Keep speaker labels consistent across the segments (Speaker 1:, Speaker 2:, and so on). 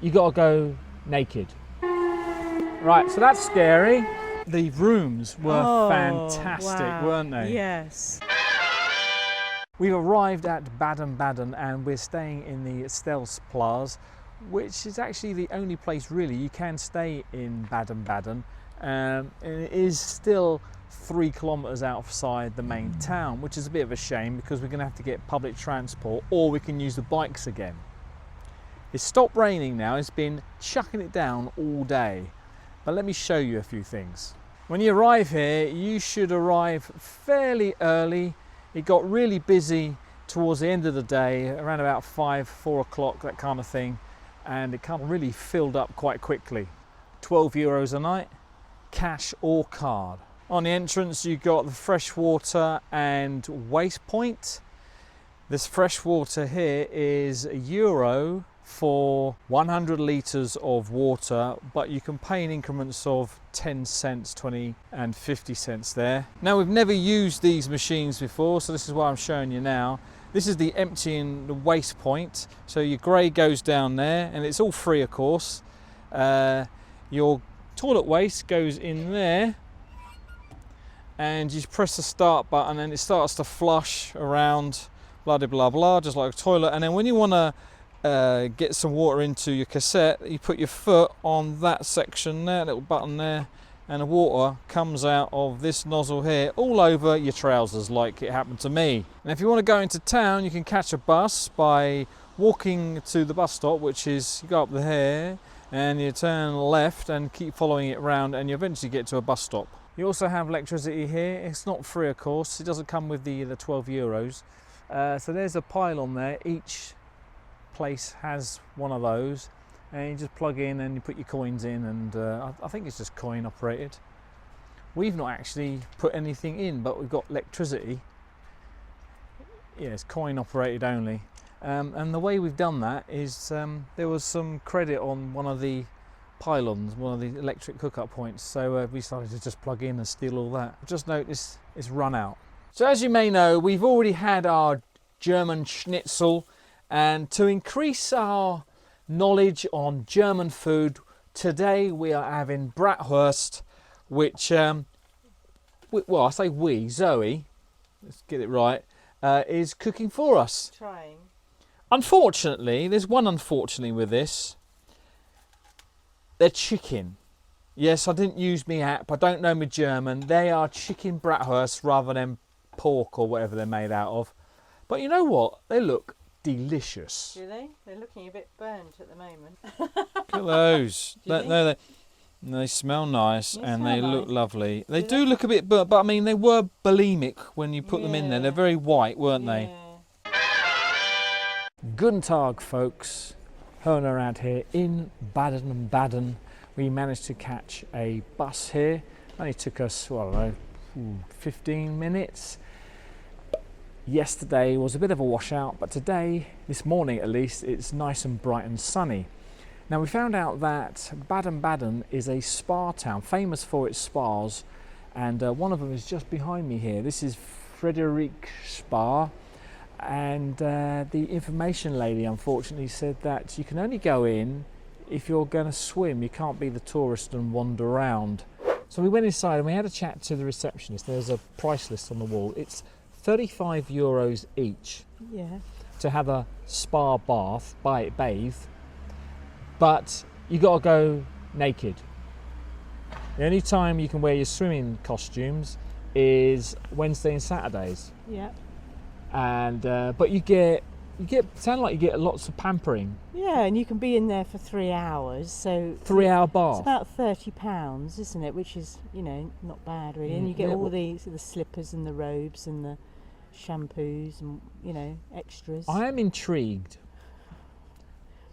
Speaker 1: you got to go naked. Right, so that's scary. The rooms were fantastic,
Speaker 2: wow.
Speaker 1: weren't they?
Speaker 2: Yes.
Speaker 1: We've arrived at Baden-Baden and we're staying in the Stelsplaats, which is actually the only place really you can stay in Baden-Baden. And it is still 3 kilometres outside the main town, which is a bit of a shame because we're going to have to get public transport or we can use the bikes again. It's stopped raining now, it's been chucking it down all day. But let me show you a few things. When you arrive here, you should arrive fairly early. It got really busy towards the end of the day, around about 5, 4 o'clock, that kind of thing. And it kind of really filled up quite quickly. €12 a night, cash or card. On the entrance, you got the freshwater and waste point. This freshwater here is €1 for 100 litres of water, but you can pay in increments of 10 cents, 20 and 50 cents there. Now, we've never used these machines before, so this is what I'm showing you now. This is the emptying the waste point. So your grey goes down there and it's all free, of course. Your toilet waste goes in there and you press the start button and it starts to flush around, blah, blah, blah, just like a toilet. And then when you want to get some water into your cassette, you put your foot on that section there, little button there, and the water comes out of this nozzle here all over your trousers like it happened to me. And if you want to go into town, you can catch a bus by walking to the bus stop, which is, you go up here and you turn left and keep following it around and you eventually get to a bus stop. You also have electricity here. It's not free, of course. It doesn't come with the €12. So there's a pylon there. Each place has one of those and you just plug in and you put your coins in, and I think it's just coin operated. We've not actually put anything in, but we've got electricity. Yeah, it's coin operated only. And the way we've done that is there was some credit on one of the pylons, one of the electric hookup points, so we decided to just plug in and steal all that. I've just noticed it's run out. So as you may know, we've already had our German schnitzel. And to increase our knowledge on German food, today we are having bratwurst, which, well, I say we, Zoe, let's get it right, is cooking for us.
Speaker 2: Trying.
Speaker 1: Unfortunately, there's one unfortunately with this. They're chicken. Yes, I didn't use my app, I don't know my German. They are chicken bratwurst rather than pork or whatever they're made out of. But you know what? They look delicious.
Speaker 2: Do they? They're looking a bit burnt at the moment.
Speaker 1: Look at those. They smell nice and they look lovely. They do look a bit burnt, but I mean they were bulimic when you put them in there. They're very white, weren't they? Guten Tag, folks. Herman out here in Baden-Baden. We managed to catch a bus here. Only took us, well, I don't know, 15 minutes. Yesterday was a bit of a washout, but today, this morning at least, it's nice and bright and sunny. Now we found out that Baden-Baden is a spa town, famous for its spas, and one of them is just behind me here. This is Friedrich Spa, and the information lady unfortunately said that you can only go in if you're going to swim. You can't be the tourist and wander around. So we went inside and we had a chat to the receptionist. There's a price list on the wall. It's €35 each to have a spa bath, bathe, but you got to go naked. The only time you can wear your swimming costumes is Wednesday and Saturdays. Yeah. And but you sound like you get lots of pampering.
Speaker 2: Yeah, and you can be in there for 3 hours. So
Speaker 1: 3 hour bath.
Speaker 2: It's about £30, isn't it? Which is, you know, not bad really. And you get all the slippers and the robes and the shampoos and, you know, extras.
Speaker 1: I am intrigued,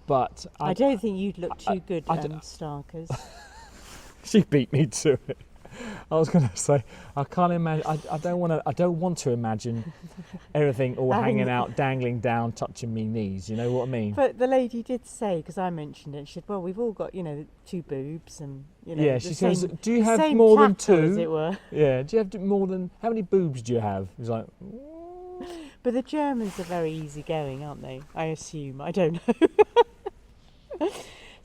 Speaker 1: but
Speaker 2: I don't think you'd look too good, Starkers.
Speaker 1: She beat me to it. I was going to say, I can't imagine. I don't want to imagine everything all hanging out, dangling down, touching me knees. You know what I mean?
Speaker 2: But the lady did say, because I mentioned it, she said, "Well, we've all got, you know, 2 boobs, and you know."
Speaker 1: Yeah, she says, "Do you have more than 2?"
Speaker 2: As it were.
Speaker 1: Yeah. Do you have more than? How many boobs do you have? He's like.
Speaker 2: But the Germans are very easygoing, aren't they? I assume. I don't know.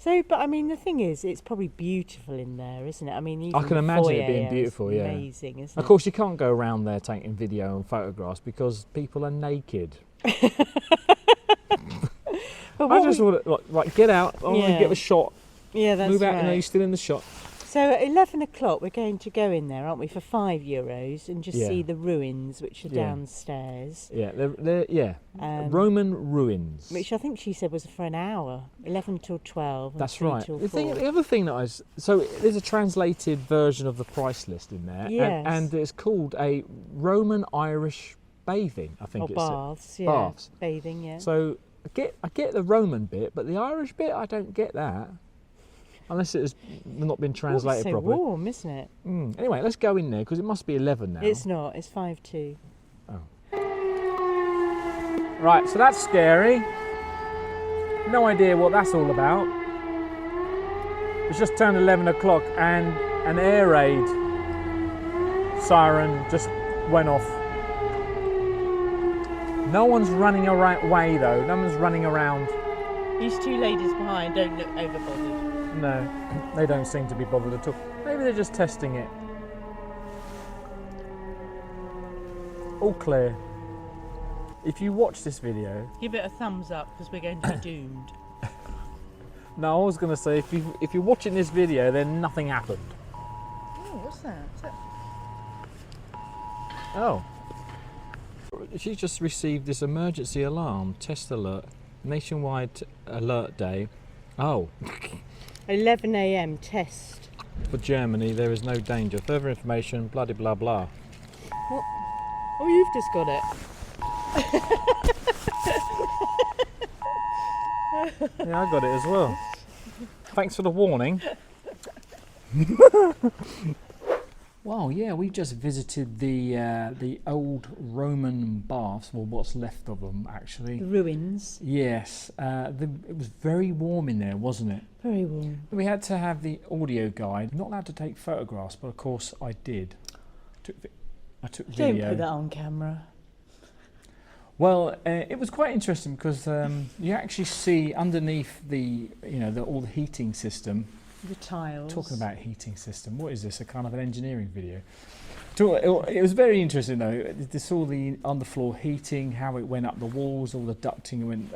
Speaker 2: So, but I mean, the thing is, it's probably beautiful in there, isn't it? I mean, even
Speaker 1: I can
Speaker 2: the
Speaker 1: imagine it
Speaker 2: foyer
Speaker 1: being
Speaker 2: is
Speaker 1: beautiful, yeah.
Speaker 2: amazing, isn't
Speaker 1: Of
Speaker 2: it?
Speaker 1: course, you can't go around there taking video and photographs because people are naked.
Speaker 2: But
Speaker 1: I just want to like get out. I want to get the shot.
Speaker 2: Yeah, that's
Speaker 1: Move out.
Speaker 2: right.
Speaker 1: You know, you're still in the shot.
Speaker 2: So at 11 o'clock, we're going to go in there, aren't we, for €5 and just see the ruins, which are downstairs.
Speaker 1: Yeah, they're Roman ruins.
Speaker 2: Which I think she said was for an hour, 11 till 12. And
Speaker 1: That's
Speaker 2: 3
Speaker 1: right.
Speaker 2: Till
Speaker 1: The
Speaker 2: 4.
Speaker 1: other thing that so there's a translated version of the price list in there,
Speaker 2: Yes.
Speaker 1: and it's called a Roman Irish bathing. I think
Speaker 2: or
Speaker 1: it's
Speaker 2: baths, yeah.
Speaker 1: baths.
Speaker 2: Bathing, yeah.
Speaker 1: So I get the Roman bit, but the Irish bit I don't get that. Unless it has not been translated
Speaker 2: it's so
Speaker 1: properly.
Speaker 2: warm, isn't it?
Speaker 1: Anyway, let's go in there because it must be 11 now.
Speaker 2: It's not. It's 5 to.
Speaker 1: Oh. Right, so that's scary. No idea what that's all about. It's just turned 11 o'clock and an air raid siren just went off. No one's running away though. No one's running around.
Speaker 2: These two ladies behind don't look overbothered.
Speaker 1: No, they don't seem to be bothered at all. Maybe they're just testing it. All clear. If you watch this video...
Speaker 2: Give it a thumbs up because we're going to be doomed.
Speaker 1: No, I was going to say, if you're watching this video, then nothing happened.
Speaker 2: Oh, what's that?
Speaker 1: Oh. She just received this emergency alarm, test alert, nationwide alert day. Oh.
Speaker 2: 11 a.m. test.
Speaker 1: For Germany, there is no danger. Further information, bloody blah blah.
Speaker 2: What? Oh, you've just got it.
Speaker 1: Yeah, I got it as well. Thanks for the warning. Well, yeah, we just visited the old Roman baths, or what's left of them, actually.
Speaker 2: The ruins.
Speaker 1: Yes, it was very warm in there, wasn't it?
Speaker 2: Very warm.
Speaker 1: We had to have the audio guide. Not allowed to take photographs, but of course I did. I took video.
Speaker 2: Don't put that on camera.
Speaker 1: Well, it was quite interesting because you actually see underneath all the heating system.
Speaker 2: The tiles.
Speaker 1: Talking about heating system, what is this? A kind of an engineering video. It was very interesting though. This all the underfloor heating, how it went up the walls, all the ducting went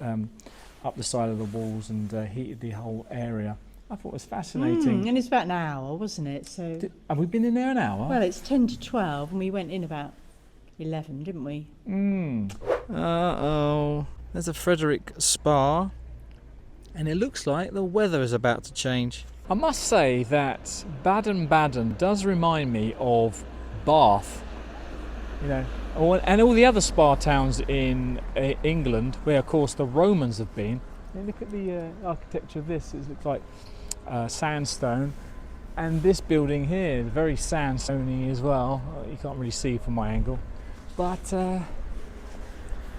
Speaker 1: up the side of the walls and heated the whole area. I thought it was fascinating.
Speaker 2: And it's about an hour, wasn't it? So
Speaker 1: have we been in there an hour?
Speaker 2: Well, it's 10 to 12 and we went in about 11, didn't we?
Speaker 1: Uh-oh. There's a Frederick Spa and it looks like the weather is about to change. I must say that Baden-Baden does remind me of Bath, and all the other spa towns in England, where of course the Romans have been. Look at the architecture of this. It looks like sandstone, and this building here, very sandstony as well. You can't really see from my angle, but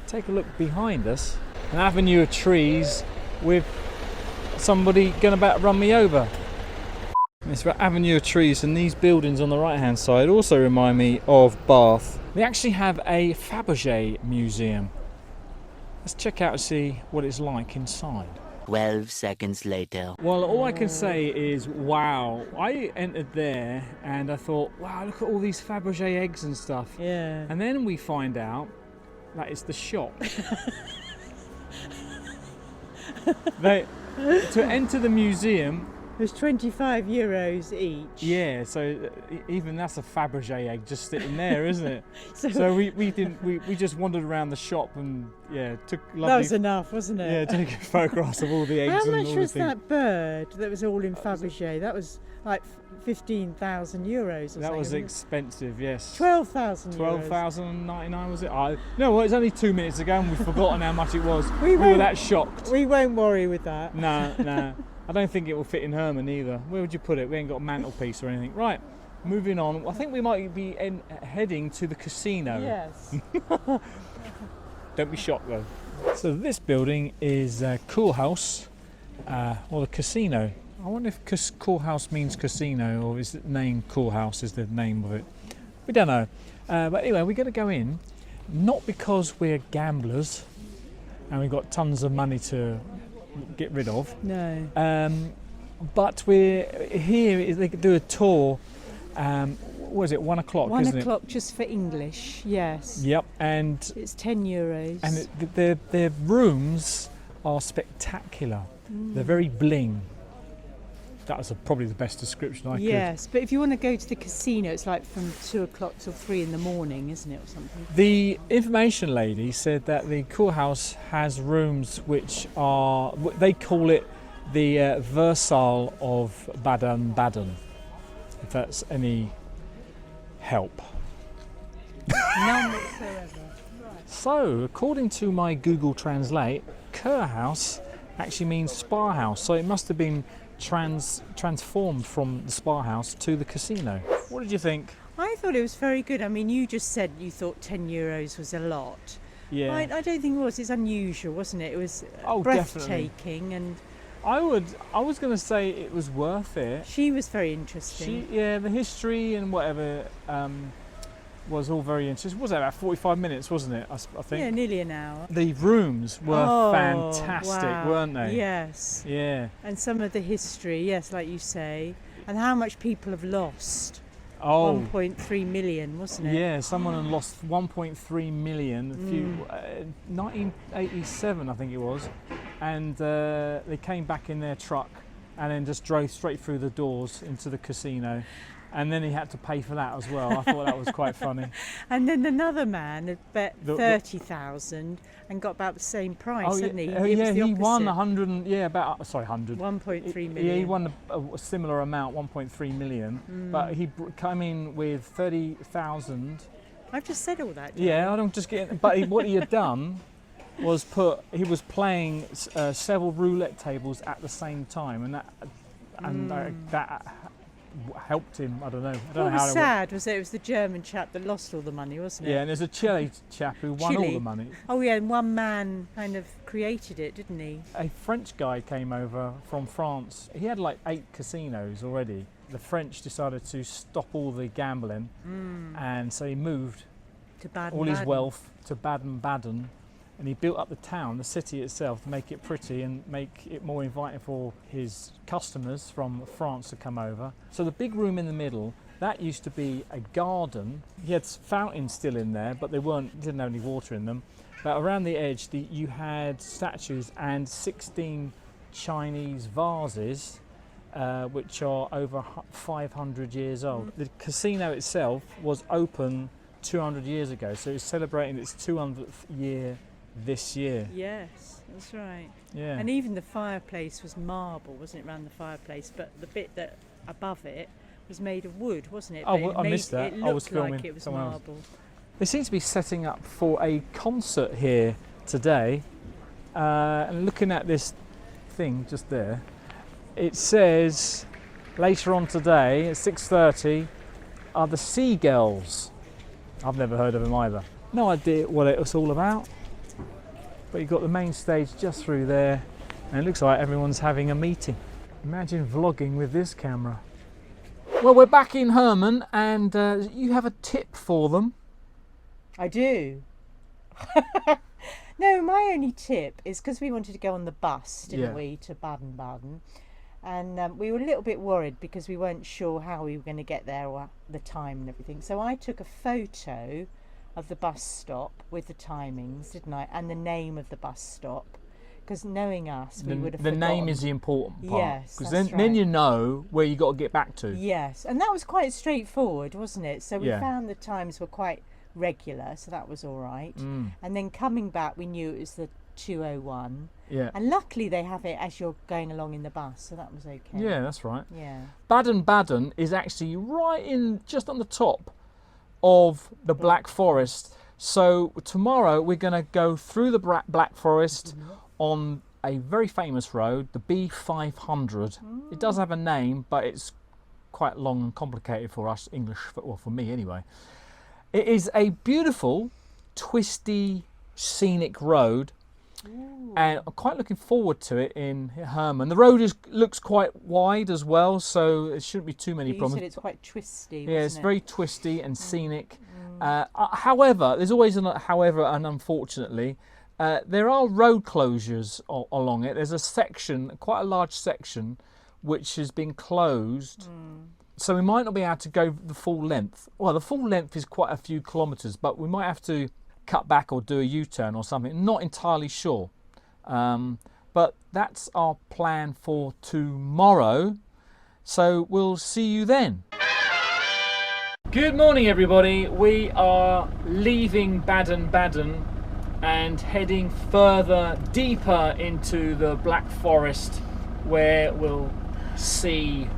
Speaker 1: take a look behind us. An avenue of trees with somebody going about to run me over. This avenue of trees and these buildings on the right hand side also remind me of Bath. They actually have a Fabergé museum. Let's check out and see what it's like inside.
Speaker 3: 12 seconds later.
Speaker 1: Well, all I can say is wow. I entered there and I thought, wow, look at all these Fabergé eggs and stuff.
Speaker 2: Yeah.
Speaker 1: And then we find out that it's the shop. To enter the museum,
Speaker 2: it was €25 each.
Speaker 1: yeah, so even that's a Fabergé egg just sitting there, isn't it? So we just wandered around the shop and took lovely.
Speaker 2: That was enough, wasn't it?
Speaker 1: Yeah, taking photographs of all the eggs.
Speaker 2: How
Speaker 1: and
Speaker 2: much
Speaker 1: all
Speaker 2: was
Speaker 1: the things.
Speaker 2: that bird that was all in Fabergé? That was like €15,000 or something.
Speaker 1: That was
Speaker 2: wasn't it?
Speaker 1: expensive, yes.
Speaker 2: 12,000 euros.
Speaker 1: 12,099 was it? No, well, it's only 2 minutes ago and we've forgotten how much it was. We were that shocked.
Speaker 2: We won't worry with that.
Speaker 1: No. I don't think it will fit in Herman either. Where would you put it? We ain't got a mantelpiece or anything. Right, moving on. I think we might be heading to the casino.
Speaker 2: Yes.
Speaker 1: Don't be shocked though. So this building is Kurhaus, or the casino. I wonder if Kurhaus means casino or is it named Kurhaus is the name of it. We don't know. But anyway, we're going to go in, not because we're gamblers and we've got tons of money to get rid of.
Speaker 2: No.
Speaker 1: But we're here. They could do a tour. What is it? 1 o'clock.
Speaker 2: 1
Speaker 1: isn't
Speaker 2: o'clock just for English. Yes.
Speaker 1: it? Yep. And
Speaker 2: It's €10.
Speaker 1: and their rooms are spectacular. They're very bling. That was probably the best description I could.
Speaker 2: Yes, but if you want to go to the casino, it's like from 2 o'clock till 3 in the morning, isn't it, or something?
Speaker 1: The information lady said that the Kurhaus has rooms which are, they call it the Versailles of Baden-Baden, if that's any help.
Speaker 2: None whatsoever.
Speaker 1: So, according to my Google Translate, Kurhaus actually means spa house, so it must have been transformed from the spa house to the casino. What did you think?
Speaker 2: I thought it was very good. I mean, you just said you thought €10 was a lot.
Speaker 1: Yeah.
Speaker 2: I don't think it was. It's unusual, wasn't it? It was
Speaker 1: Definitely.
Speaker 2: breathtaking, and
Speaker 1: I was going to say it was worth it.
Speaker 2: she was very interesting.
Speaker 1: The history and whatever was all very interesting. Was that about 45 minutes, wasn't it? I think.
Speaker 2: Yeah, nearly an hour.
Speaker 1: The rooms were fantastic,
Speaker 2: Wow.
Speaker 1: weren't they?
Speaker 2: Yes.
Speaker 1: Yeah.
Speaker 2: And some of the history, yes, like you say, and how much people have lost.
Speaker 1: Oh.
Speaker 2: 1.3 million, wasn't it?
Speaker 1: Yeah, someone had lost 1.3 million. 1987, I think it was, and they came back in their truck and then just drove straight through the doors into the casino. And then he had to pay for that as well. I thought that was quite funny.
Speaker 2: And then another man had bet 30,000 and got about the same price, hadn't he? It was the
Speaker 1: he won
Speaker 2: opposite.
Speaker 1: 100. 100.
Speaker 2: 1.3 million.
Speaker 1: Yeah, he won a similar amount, 1.3 million. But he came in with 30,000.
Speaker 2: I've just said all that.
Speaker 1: Yeah, I don't just get. But what he had done was he was playing several roulette tables at the same time, and that helped him. I don't know.
Speaker 2: What was sad was that it was the German chap that lost all the money, wasn't it?
Speaker 1: Yeah, and there's a Chile chap who won all the money.
Speaker 2: Oh yeah, and one man kind of created it, didn't he?
Speaker 1: A French guy came over from France. He had like 8 casinos already. The French decided to stop all the gambling, and so he moved
Speaker 2: To Baden-Baden.
Speaker 1: all his wealth to Baden-Baden. And he built up the town, the city itself, to make it pretty and make it more inviting for his customers from France to come over. So the big room in the middle, that used to be a garden. He had fountains still in there, but didn't have any water in them. But around the edge, you had statues and 16 Chinese vases, which are over 500 years old. The casino itself was open 200 years ago, so it's celebrating its 200th year this year.
Speaker 2: Yes, that's right.
Speaker 1: Yeah.
Speaker 2: And even the fireplace was marble, wasn't it, around the fireplace? But the bit that above it was made of wood, wasn't it?
Speaker 1: Oh,
Speaker 2: But
Speaker 1: I missed that.
Speaker 2: It
Speaker 1: I was
Speaker 2: looked
Speaker 1: filming
Speaker 2: like it was
Speaker 1: someone else.
Speaker 2: marble.
Speaker 1: They seem to be setting up for a concert here today. And looking at this thing just there, it says later on today at 6:30 are the Seagulls. I've never heard of them either. No idea what it's all about. But you've got the main stage just through there, and it looks like everyone's having a meeting. Imagine vlogging with this camera. Well, we're back in Herman, and you have a tip for them.
Speaker 2: I do. No, my only tip is because we wanted to go on the bus, didn't we, to Baden-Baden. And we were a little bit worried because we weren't sure how we were going to get there or the time and everything. So I took a photo of the bus stop with the timings, didn't I? And the name of the bus stop. Because knowing us, we would have
Speaker 1: The
Speaker 2: forgotten.
Speaker 1: name is the important part.
Speaker 2: Yes,
Speaker 1: because
Speaker 2: that's
Speaker 1: then
Speaker 2: right.
Speaker 1: you know where you got to get back to.
Speaker 2: Yes, and that was quite straightforward, wasn't it? So we
Speaker 1: Yeah.
Speaker 2: found the times were quite regular, so that was all right.
Speaker 1: Mm.
Speaker 2: And then coming back, we knew it was the 2:01.
Speaker 1: Yeah.
Speaker 2: And luckily they have it as you're going along in the bus, so that was okay.
Speaker 1: Yeah, that's right.
Speaker 2: Yeah.
Speaker 1: Baden-Baden is actually right in, just on the top of the Black Forest. So tomorrow we're going to go through the Black Forest on a very famous road, the B500. It does have a name, but it's quite long and complicated for us English, well, for me anyway. It is a beautiful, twisty, scenic road. And I'm quite looking forward to it in Herman. The road looks quite wide as well, so it shouldn't be too many
Speaker 2: You
Speaker 1: problems.
Speaker 2: said it's quite twisty,
Speaker 1: Yeah, it's
Speaker 2: wasn't it?
Speaker 1: very twisty and scenic. However, there's always an however and unfortunately. There are road closures along it. There's a section, quite a large section, which has been closed. So we might not be able to go the full length. Well, the full length is quite a few kilometres, but we might have to cut back or do a U-turn or something. Not entirely sure. But that's our plan for tomorrow. So we'll see you then. Good morning, everybody. We are leaving Baden-Baden and heading further, deeper into the Black Forest, where we'll see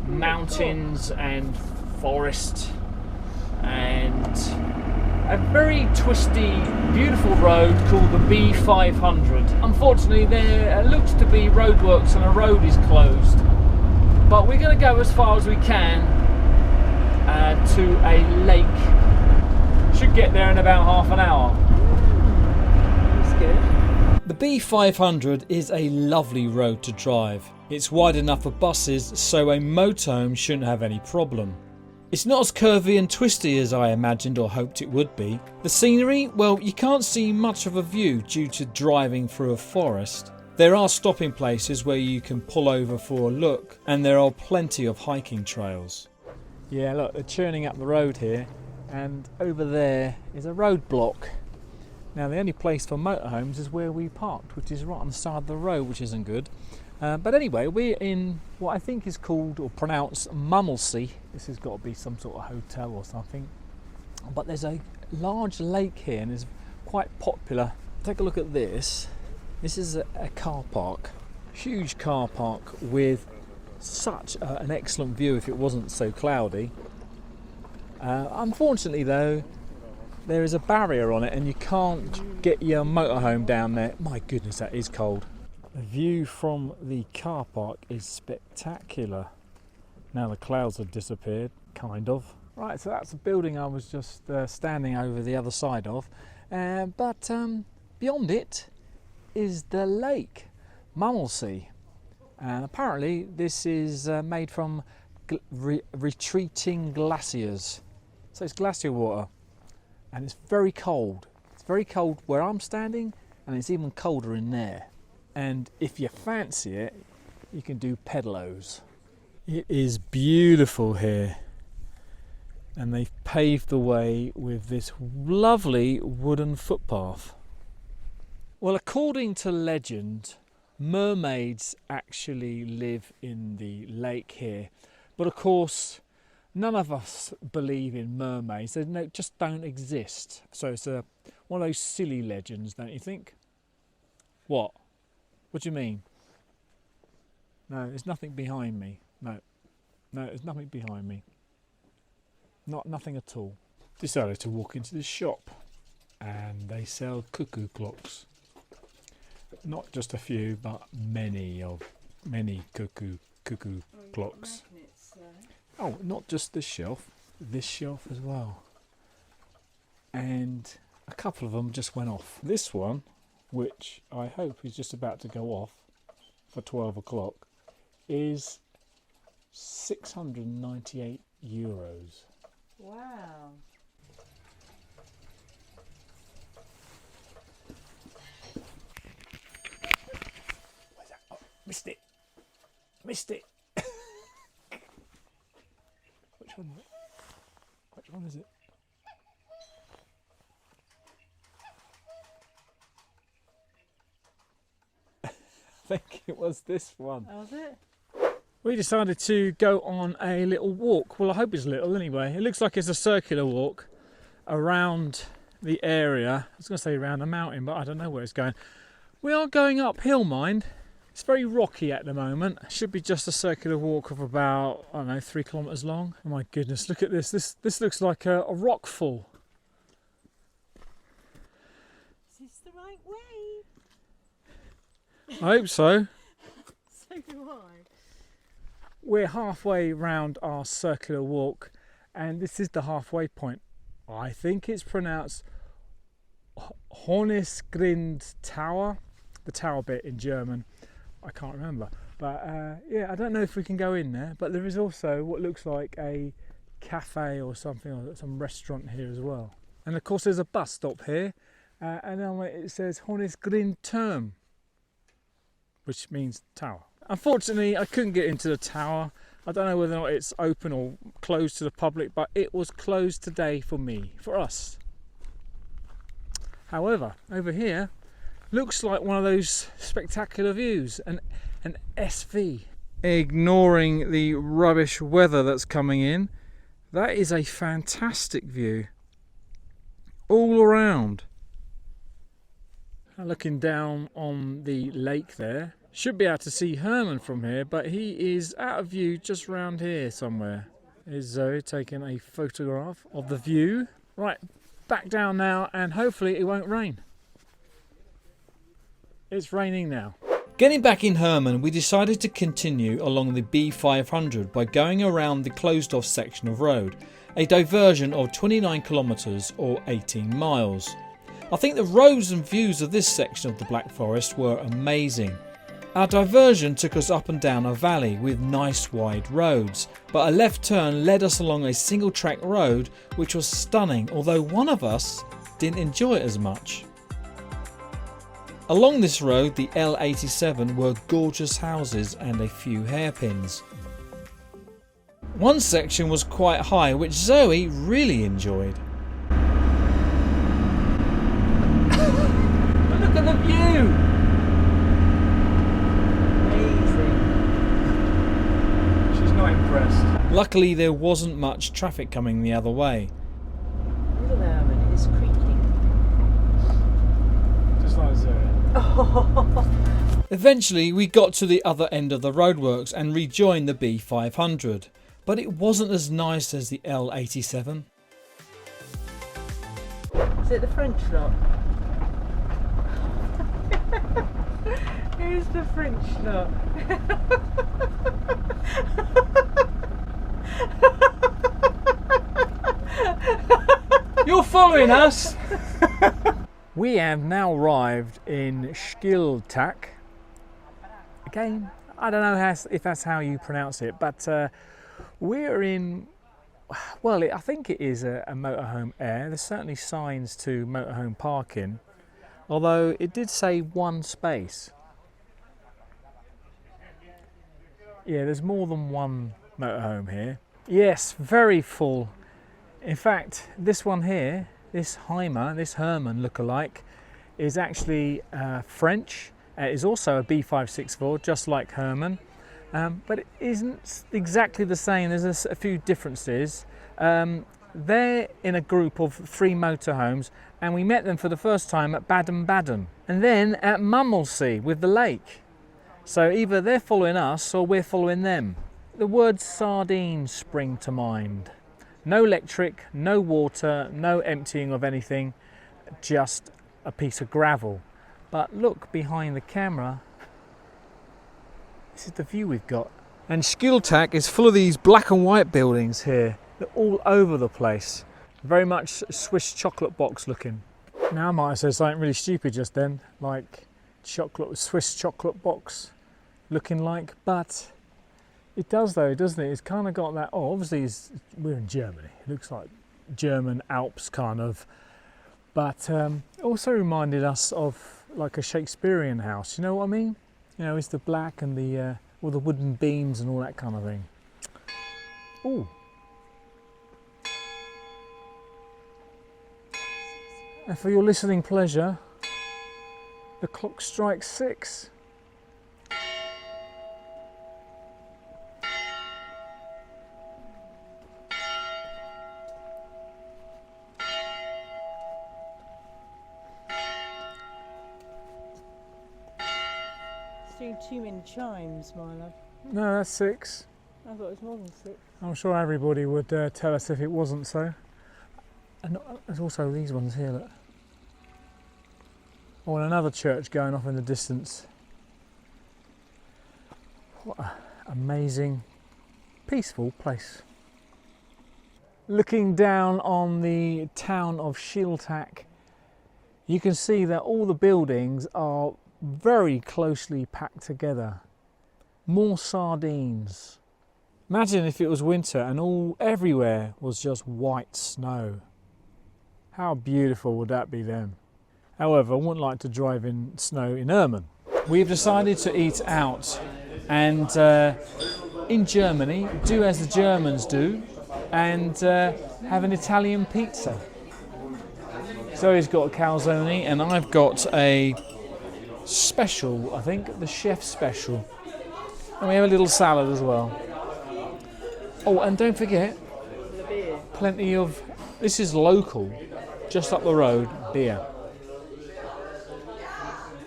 Speaker 1: mountains and forest and a very twisty, beautiful road called the B500. Unfortunately, there looks to be roadworks and a road is closed, but we're going to go as far as we can to a lake. Should get there in about half an hour. That's good. The B500 is a lovely road to drive. It's wide enough for buses, so a motorhome shouldn't have any problem. It's not as curvy and twisty as I imagined or hoped it would be. The scenery, well, you can't see much of a view due to driving through a forest. There are stopping places where you can pull over for a look, and there are plenty of hiking trails. Yeah, look, they're churning up the road here, and over there is a roadblock. Now, the only place for motorhomes is where we parked, which is right on the side of the road, which isn't good. But anyway, we're in what I think is called or pronounced Mummelsee. This has got to be some sort of hotel or something. But there's a large lake here and it's quite popular. Take a look at this. This is a car park, huge car park with such an excellent view if it wasn't so cloudy. Unfortunately though, there is a barrier on it and you can't get your motorhome down there. My goodness, that is cold. The view from the car park is spectacular. Now the clouds have disappeared, kind of. Right, so that's the building I was just standing over the other side of. But beyond it is the lake, Mummelsee. And apparently this is made from retreating glaciers. So it's glacier water. And it's very cold. It's very cold where I'm standing, and it's even colder in there. And if you fancy it, you can do pedalos. It is beautiful here. And they've paved the way with this lovely wooden footpath. Well, according to legend, mermaids actually live in the lake here. But of course, none of us believe in mermaids. They just don't exist. So it's one of those silly legends, don't you think? What? What do you mean? No, there's nothing behind me. No, there's nothing behind me. Nothing at all. Decided to walk into the shop, and they sell cuckoo clocks. Not just a few, but many cuckoo clocks. Oh, not just this shelf as well. And a couple of them just went off. This one, which I hope is just about to go off for 12 o'clock, is €698.
Speaker 2: Wow.
Speaker 1: Where's that? Oh, missed it. Which one is it? Which one is it? I think it was this one.
Speaker 2: Oh, was it?
Speaker 1: We decided to go on a little walk. Well, I hope it's little anyway. It looks like it's a circular walk around the area. I was going to say around a mountain, but I don't know where it's going. We are going uphill, mind. It's very rocky at the moment. It should be just a circular walk of about, I don't know, 3 kilometres long. Oh my goodness, look at this. This looks like a rock fall.
Speaker 2: Is this the right way?
Speaker 1: I hope so.
Speaker 2: So do I.
Speaker 1: We're halfway round our circular walk, and this is the halfway point. I think it's pronounced Hornisgrind Tower, the tower bit in German. I can't remember, but yeah, I don't know if we can go in there, but there is also what looks like a cafe or something, or some restaurant here as well. And of course there's a bus stop here, and then it says Honest Green Term, which means tower. Unfortunately, I couldn't get into the tower. I don't know whether or not it's open or closed to the public, but it was closed today for me, for us. However, over here, looks like one of those spectacular views, an SV. Ignoring the rubbish weather that's coming in, that is a fantastic view. All around. Looking down on the lake there. Should be able to see Herman from here, but he is out of view just round here somewhere. Here's Zoe taking a photograph of the view. Right, back down now, and hopefully it won't rain. It's raining now. Getting back in Herman, we decided to continue along the B500 by going around the closed off section of road, a diversion of 29 kilometres or 18 miles. I think the roads and views of this section of the Black Forest were amazing. Our diversion took us up and down a valley with nice wide roads, but a left turn led us along a single track road which was stunning, although one of us didn't enjoy it as much. Along this road, the L87 were gorgeous houses and a few hairpins. One section was quite high, which Zoe really enjoyed. Look at the view! Luckily there wasn't much traffic coming the other way.
Speaker 2: Little Herman is creaking.
Speaker 1: Just like Zoe. Eventually we got to the other end of the roadworks and rejoined the B500, but it wasn't as nice as the L87.
Speaker 2: Is it the French lot? Who's the French lot?
Speaker 1: You're following us! We have now arrived in Schiltach. Again, I don't know if that's how you pronounce it, but we're in, well, I think it is a motorhome air. There's certainly signs to motorhome parking, although it did say one space. Yeah, there's more than one motorhome here. Yes, very full. In fact, this one here, this Herman lookalike, is actually French. It is also a B564, just like Herman, but it isn't exactly the same. There's a few differences. They're in a group of 3 motorhomes, and we met them for the first time at Baden-Baden, and then at Mummelsee with the lake. So either they're following us or we're following them. The word sardine spring to mind. No electric, no water, no emptying of anything, just a piece of gravel. But look behind the camera, this is the view we've got. And Schiltach is full of these black and white buildings here. They're all over the place. Very much Swiss chocolate box looking. Now I might have said something really stupid just then, like Swiss chocolate box looking like, but it does though, doesn't it? It's kind of got that, obviously we're in Germany. It looks like German Alps kind of, but it also reminded us of like a Shakespearean house, you know what I mean? You know, it's the black and the all the wooden beams and all that kind of thing. Ooh. And for your listening pleasure, the clock strikes 6.
Speaker 2: It's doing too many chimes, my love.
Speaker 1: No, that's 6.
Speaker 2: I thought it was more than 6.
Speaker 1: I'm sure everybody would tell us if it wasn't so. And there's also these ones here, look. Oh, and another church going off in the distance. What an amazing, peaceful place. Looking down on the town of Schiltach, you can see that all the buildings are very closely packed together. More sardines. Imagine if it was winter and everywhere was just white snow. How beautiful would that be then? However, I wouldn't like to drive in snow in Herman. We've decided to eat out and in Germany do as the Germans do and have an Italian pizza. So he's got a calzone and I've got a special, I think, the chef's special. And we have a little salad as well. Oh, and don't forget, plenty of, this is local, just up the road, beer.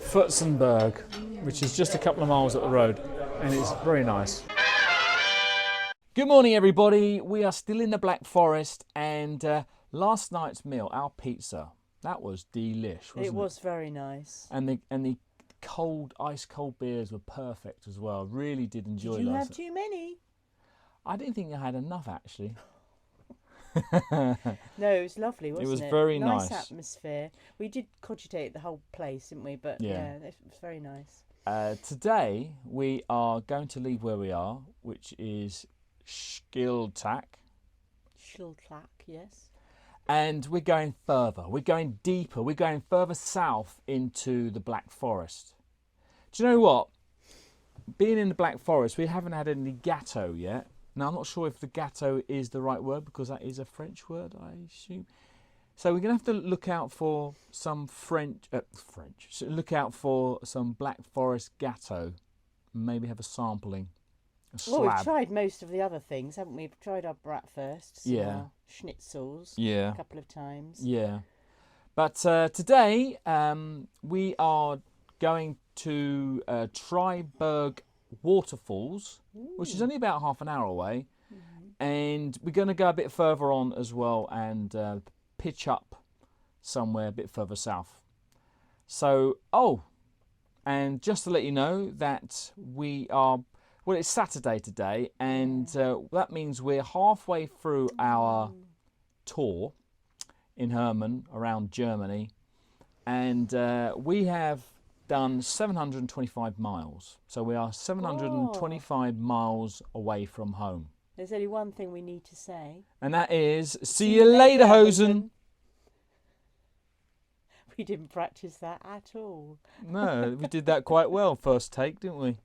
Speaker 1: Futzenberg, which is just a couple of miles up the road, and it's very nice. Good morning, everybody. We are still in the Black Forest, and last night's meal, our pizza, that was delish, wasn't it?
Speaker 2: It was very nice.
Speaker 1: And the cold, ice cold beers were perfect as well. Really did enjoy.
Speaker 2: Did you have too many?
Speaker 1: I didn't think I had enough actually.
Speaker 2: No, it was lovely, wasn't it?
Speaker 1: It was very nice.
Speaker 2: Nice atmosphere. We did cogitate the whole place, didn't we? But yeah, it was very nice.
Speaker 1: Today we are going to leave where we are, which is Schiltach.
Speaker 2: Schiltach, yes.
Speaker 1: And we're going further. We're going deeper. We're going further south into the Black Forest. Do you know what? Being in the Black Forest, we haven't had any gâteau yet. Now, I'm not sure if the gâteau is the right word because that is a French word, I assume. So we're going to have to look out for some look out for some Black Forest gâteau. Maybe have a sampling, a slab.
Speaker 2: Well, we've tried most of the other things, haven't we? We've tried our bratwurst,
Speaker 1: yeah,
Speaker 2: schnitzels,
Speaker 1: yeah,
Speaker 2: a couple of times.
Speaker 1: Yeah. But today we are going to Triberg Waterfalls, which is only about half an hour away, and we're going to go a bit further on as well and pitch up somewhere a bit further south. So, and just to let you know that we are, well, it's Saturday today, and that means we're halfway through our tour in Herman around Germany, and we have done 725 miles. So we are 725 miles away from home.
Speaker 2: There's only one thing we need to say.
Speaker 1: And that is, see you later, Hosen.
Speaker 2: We didn't practice that at all.
Speaker 1: No, we did that quite well first take, didn't we?